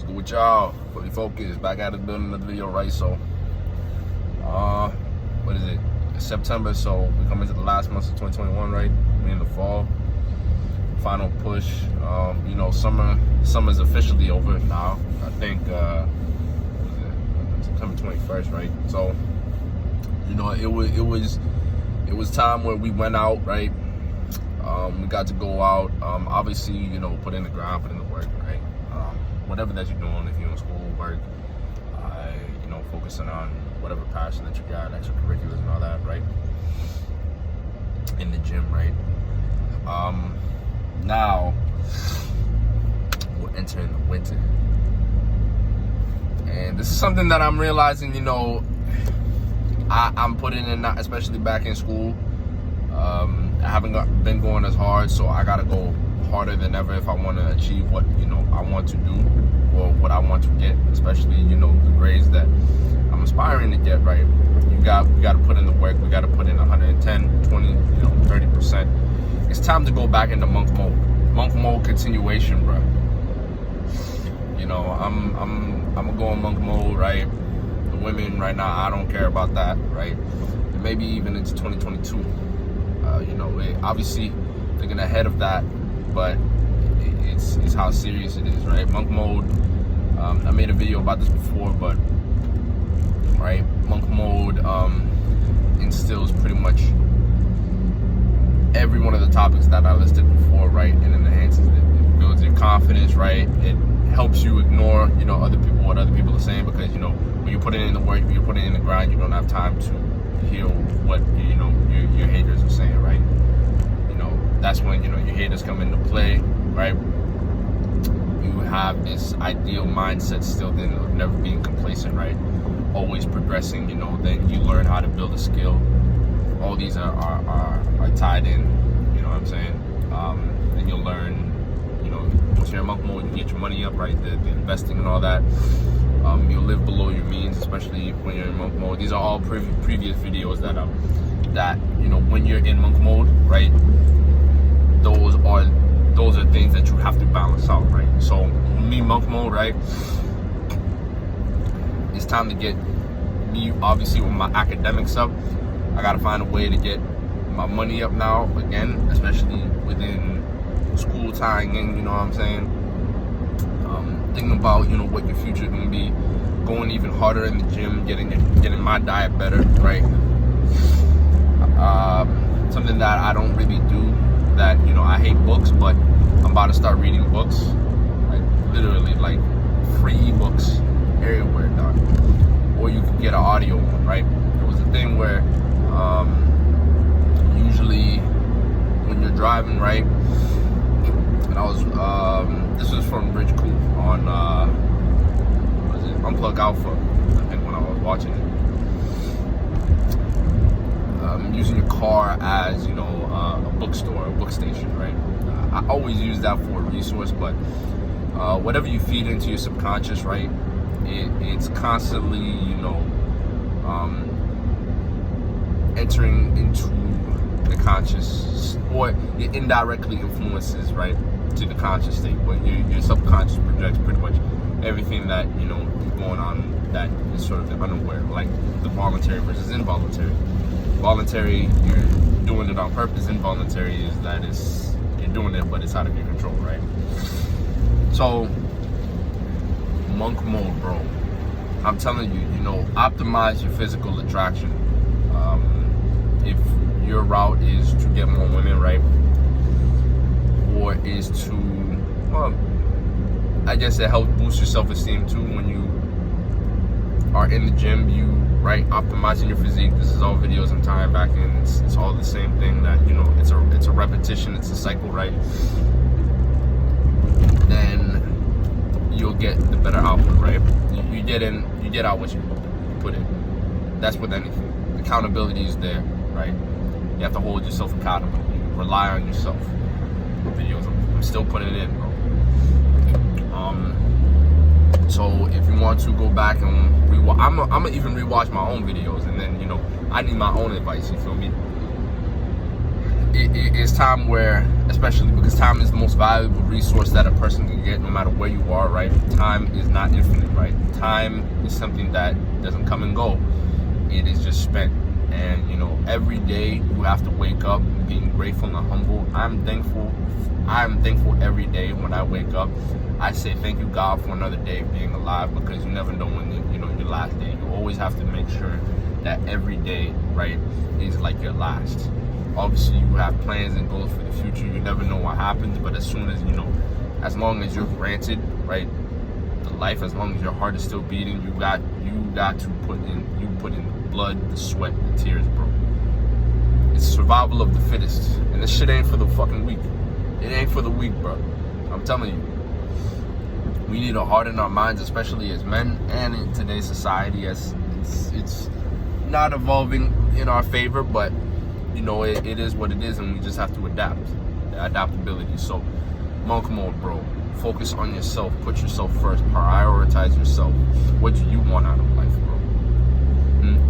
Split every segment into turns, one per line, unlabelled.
good with y'all? Fully focused. Back at it, building another video, right? So, what is it? It's September, so we come into the last month of 2021, right? We're in the fall. Final push. You know, summer's officially over now. I think September 21st, right? So, you know, it was time where we went out, right? We got to go out. Obviously, you know, put in the grind, put in the work, right? Whatever that you're doing, if you're in school, work, you know, focusing on whatever passion that you got, extracurriculars and all that, right? In the gym, right? Now we're entering the winter, and this is something that I'm realizing. You know, I'm putting in, especially back in school. I haven't been going as hard, so I gotta go harder than ever if I want to achieve what, you know, I want to do or what I want to get, especially, you know, the grades that I'm aspiring to get, right? We got to put in the work. We got to put in 110, 20, you know, 30%. It's time to go back into monk mode. Monk mode continuation, bro. You know, I'm gonna go in monk mode, right? The women right now, I don't care about that, right? And maybe even into 2022. You know, obviously thinking ahead of that, but it's how serious it is, right? Monk mode. I made a video about this before, but right, monk mode instills pretty much every one of the topics that I listed before, right? And it enhances it. It builds your confidence, right? It helps you ignore, you know, what other people are saying, because, you know, when you put it in the work, when you put it in the grind, you don't have time to hear what, you know, your haters are saying, right? You know, that's when, you know, your haters come into play, right? You have this ideal mindset still then of never being complacent, right? Always progressing, you know, then you learn how to build a skill. All these are tied in, you know what I'm saying? And you'll learn, you know, once you're in monk mode, you get your money up, right? The investing and all that. You'll live below your means, especially when you're in monk mode. These are all previous videos that you know, when you're in monk mode, right? Those are things that you have to balance out, right? So me, monk mode, right? It's time to get me, obviously, with my academics up. I gotta find a way to get my money up now again, especially within school tying in, you know what I'm saying? Thinking about, you know, what your future is gonna be, going even harder in the gym, getting my diet better, right? Something that I don't really do, that, you know, I hate books, but I'm about to start reading books, like literally, like free ebooks everywhere, dog. Or you can get an audio one, right? There was a thing where usually when you're driving, right? And I was this was from Rich Cool on what is it? Unplug Alpha, I think, when I was watching it. Using your car as, you know, a bookstore, a book station, right? I always use that for a resource, but whatever you feed into your subconscious, right? It's constantly, you know, entering into the conscious, or it indirectly influences, right, to the conscious state. But your subconscious projects pretty much everything that, you know, is going on, that is sort of the unaware, like the voluntary versus involuntary. Voluntary, you're doing it on purpose. Involuntary is that you're doing it, but it's out of your control, right? So, monk mode, bro. I'm telling you, you know, optimize your physical attraction. If your route is to get more women, right, or is to, well, I guess it helps boost your self-esteem too when you are in the gym, you, right, optimizing your physique. This is all videos I'm tying back in. It's all the same thing, that, you know, it's a repetition, it's a cycle, right? Then you'll get the better output, right? You get out what you put in. That's with anything. Accountability is there, right? You have to hold yourself accountable. You rely on yourself. Videos, I'm still putting it in, bro. So if you want to go back and rewatch, I'm gonna even rewatch my own videos, and then, you know, I need my own advice, you feel me? it's time where, especially because time is the most valuable resource that a person can get, no matter where you are, right? Time is not infinite, right? Time is something that doesn't come and go. It is just spent. And every day you have to wake up being grateful and humble. I'm thankful every day when I wake up. I say thank you, God, for another day of being alive, because you never know when your last day. You always have to make sure that every day, right, is like your last. Obviously, you have plans and goals for the future. You never know what happens, but as soon as as long as you're granted, right, the life, as long as your heart is still beating, you got to put in blood, the sweat, the tears, bro. It's survival of the fittest, and this shit ain't for the fucking weak. It ain't for the weak, bro. I'm telling you, we need to harden our minds, especially as men, and in today's society, as it's not evolving in our favor, but it is what it is, and we just have to adapt. Adaptability. So, monk mode, bro. Focus on yourself. Put yourself first. Prioritize yourself. What do you want out of life, bro?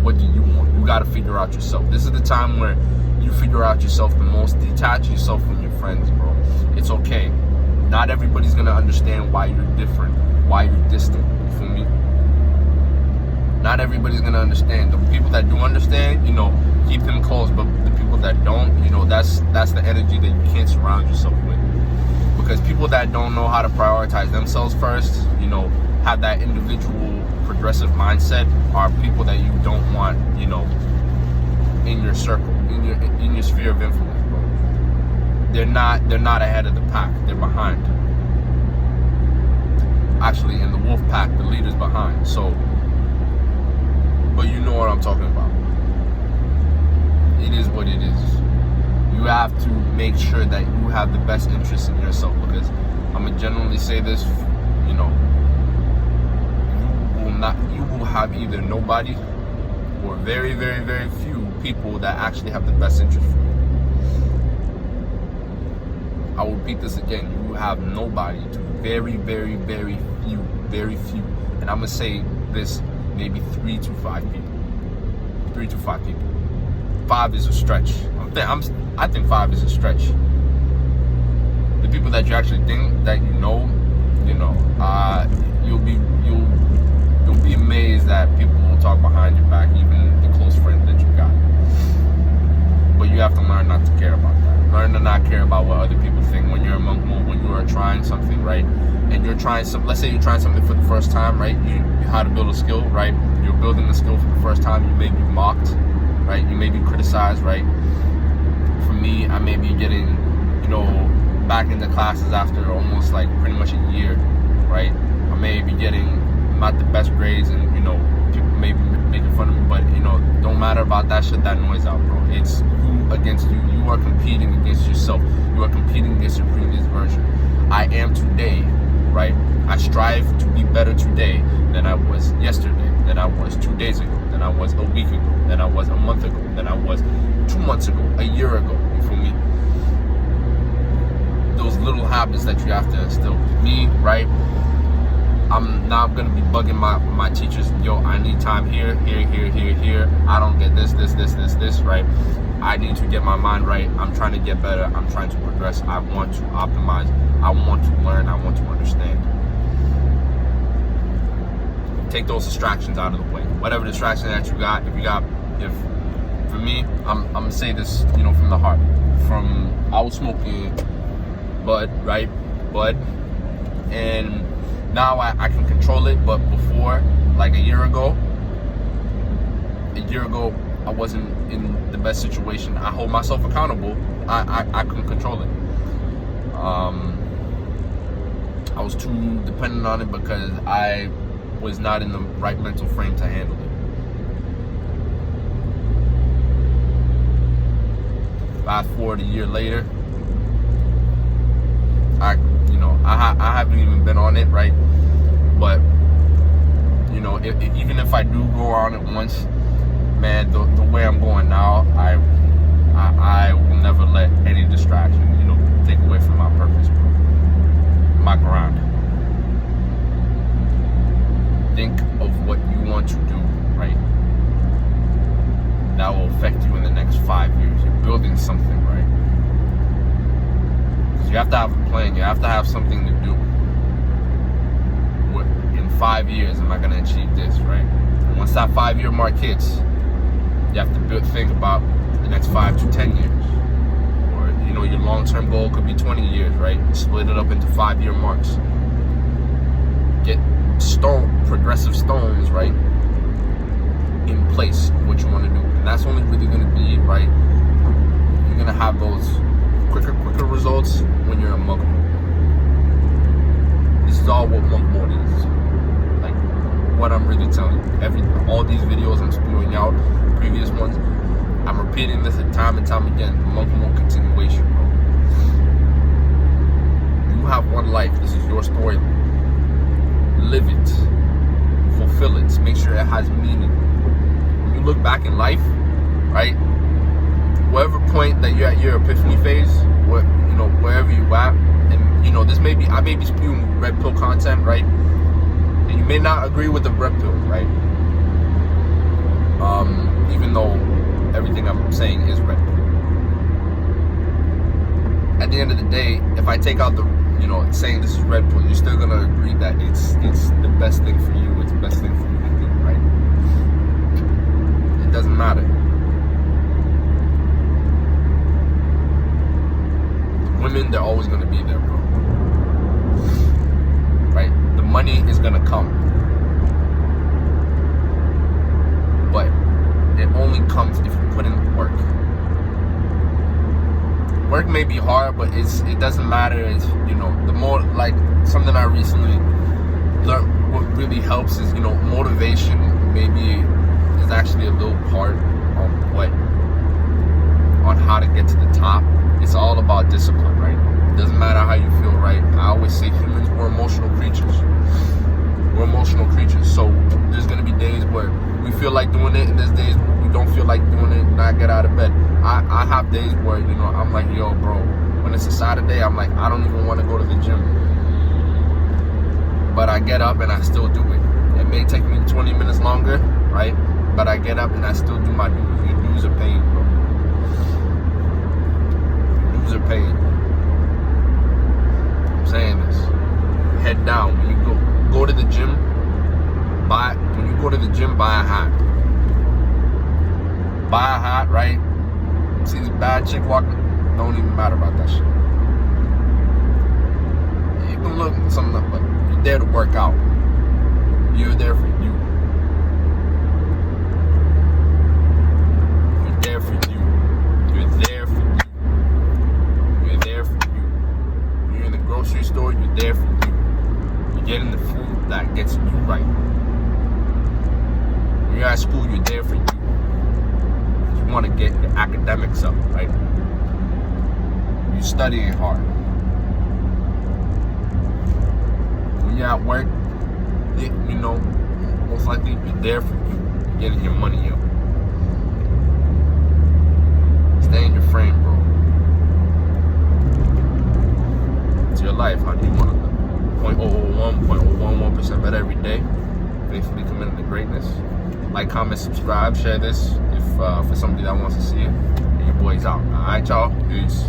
What do you want? You got to figure out yourself. This is the time where you figure out yourself the most. Detach yourself from your friends, bro. It's okay. Not everybody's gonna understand why you're different, why you're distant. You feel me? Not everybody's gonna understand. The people that do understand, keep them close. But the people that don't, that's the energy that you can't surround yourself with. Because people that don't know how to prioritize themselves first, have that individual progressive mindset, are people that you don't want, in your circle, in your sphere of influence, bro. They're not ahead of the pack. They're behind. Actually, in the wolf pack, the leader's behind. So, but you know what I'm talking about. It is what it is. You have to make sure that you have the best interest in yourself, because I'm gonna genuinely say this, you will have either nobody or very, very, very few people that actually have the best interest for you. I will repeat this again. You have nobody to very, very, very few. And I'm gonna say this, maybe 3 to 5 people. 3 to 5 people. 5 is a stretch. I think 5 is a stretch. The people that you actually think that you'll be amazed that people will talk behind your back, even the close friends that you got. But you have to learn not to care about that. Learn to not care about what other people think when you're in monk mode, when you are trying something, right? And you're trying let's say you're trying something for the first time, right? You how to build a skill, right? You're building a skill for the first time. You may be mocked, right? You may be criticized, right? For me, I may be getting, back into classes after almost like pretty much a year, right? I may be getting not the best grades, and people may be making fun of me, but don't matter about that shit. That noise out, bro. It's you against you. You are competing against yourself. You are competing against your previous version. I am today, right? I strive to be better today than I was yesterday, than I was 2 days ago, than I was a week ago, than I was a month ago, than I was 2 months ago, a year ago. You feel me? Those little habits that you have to instill. Me, right? I'm not gonna be bugging my teachers. Yo, I need time here. I don't get this, right? I need to get my mind right. I'm trying to get better. I'm trying to progress. I want to optimize. I want to learn. I want to understand. Take those distractions out of the way. Whatever distraction that you got, if for me, I'm gonna say this, from the heart. I was smoking bud, right? Bud, and now I can control it, but before, like a year ago, I wasn't in the best situation. I hold myself accountable. I couldn't control it. I was too dependent on it because I was not in the right mental frame to handle it. Fast forward a year later, I haven't even been on it, right? But even if I do go on it once, man, the way I'm going now, I will never let any distraction, take away from my purpose, bro. My grind. Think of what you want to do, right? That will affect you in the next 5 years. You're building something, right? You have to have a plan. You have to have something to do. What, in 5 years, am I going to achieve this, right? And once that 5-year mark hits, you have to think about the next 5 to 10 years. Or, you know, your long-term goal could be 20 years, right? Split it up into 5-year marks. Get progressive stones, right, in place, what you want to do. And that's only really going to be, right, you're going to have those quicker results when you're a monk mode. This is all what monk mode is. Like, what I'm really telling you. All these videos I'm spewing out, previous ones, I'm repeating this time and time again. Monk mode continuation, bro. You have one life. This is your story. Live it. Fulfill it. Make sure it has meaning. When you look back in life, right, whatever point that you're at your epiphany phase, wherever you at, and this I may be spewing red pill content, right? And you may not agree with the red pill, right? Even though everything I'm saying is red pill. At the end of the day, if I take out the saying this is red pill, you're still gonna agree that it's the best thing for you. It's the best thing for you to do, right? It doesn't matter. Women, they're always gonna be there, bro. Right? The money is gonna come, but it only comes if you put in the work. Work may be hard, but it doesn't matter. It's, the more, like, something I recently learned, what really helps is, motivation maybe is actually a little part on how to get to the top. It's all about discipline, right? It doesn't matter how you feel, right? I always say humans, we're emotional creatures. We're emotional creatures. So there's gonna be days where we feel like doing it, and there's days where we don't feel like doing it, and I get out of bed. I have days where, I'm like, yo, bro, when it's a Saturday, I'm like, I don't even want to go to the gym. But I get up and I still do it. It may take me 20 minutes longer, right? But I get up and I still do my dues. Your dues are paid, bro. Your dues are paid. I'm saying this. Head down. When you go to the gym, buy a hat. Buy a hat, right? See this bad chick walking, don't even matter about that shit. You can look something up, but you're there to work out. You're there for you. You're there for you. You're there for you. You're there for you. You're in the grocery store, you're there for you. You're getting the food that gets you right. When you're at school, you're there for you. You want to get your academics up, right? You're studying hard. When you're at work, most likely you're there for you, getting your money up. Stay in your frame, bro. It's your life. How do you want to live? 0.001% better every day. Faithfully committed to greatness. Like, comment, subscribe, share this if for somebody that wants to see it. And your boy's out. Alright, y'all. Peace.